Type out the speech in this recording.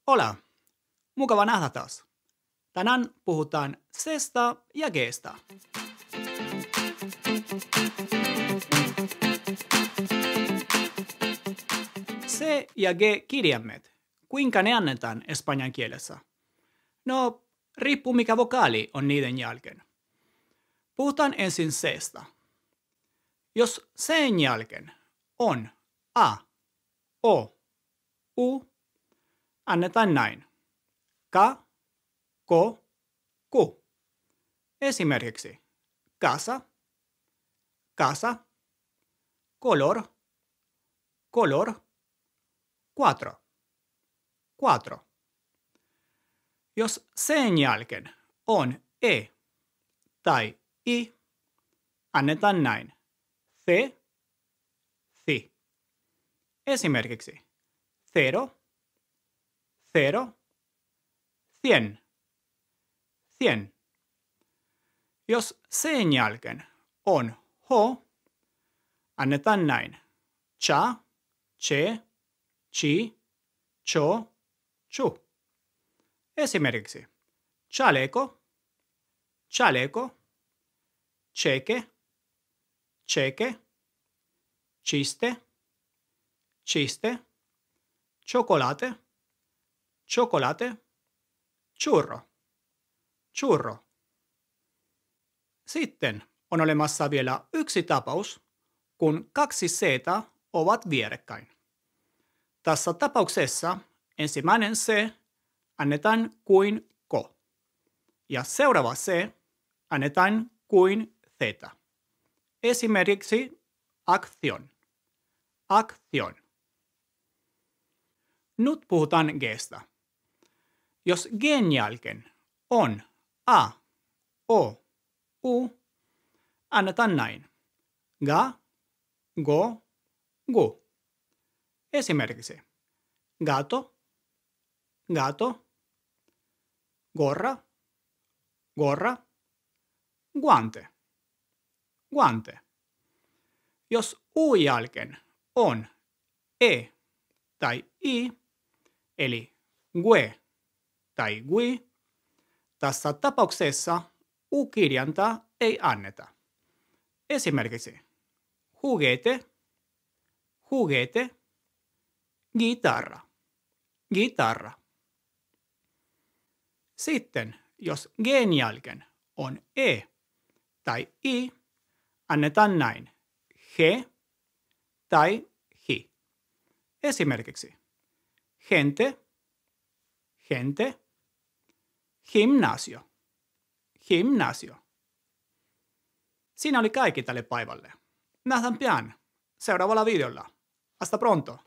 Hola, mukava nähdä taas. Tänään puhutaan C:sta ja G:stä. C ja G-kirjaimet. Kuinka ne annetaan espanjan kielessä? No, riippuu mikä vokaali on niiden jälkeen. Puhutaan ensin C:stä. Jos C:n jälkeen on A, O, U, annetaan näin. Ka, ko, ku. Esimerkiksi casa, casa, color, color, cuatro, cuatro. Jos C:n jälkeen on E tai I, annetaan näin. C, ci. Esimerkiksi cero, cero, cien, cien. Jos C:n jälkeen on H, annetaan näin. Cha, che, chi, cho, chu. Esimerkiksi chaleco, chaleco, cheque, cheque, chiste, chiste, chocolate, chocolate, churro, churro. Sitten on olemassa vielä yksi tapaus, kun kaksi C:tä ovat vierekkäin. Tässä tapauksessa ensimmäinen C annetaan kuin ko ja seuraava C annetaan kuin Z. Esimerkiksi acción, acción. Nyt puhutaan G:stä. Jos G:n jälkeen on A, O, U, annetaan näin. Ga, go, gu. Esimerkiksi gato, gato, gorra, gorra, guante, guante. Jos U jälkeen on E tai I, eli gue tai gui, tässä tapauksessa U-kirjainta ei anneta. Esimerkiksi juguete, juguete, guitarra, guitarra. Sitten, jos G:n jälkeen on E tai I, annetaan näin. He tai hi. Esimerkiksi gente, gente, gimnasio, gimnasio. Siinä oli kaikki tälle päivälle. Nähdään pian seuraavalla videolla. Hasta pronto!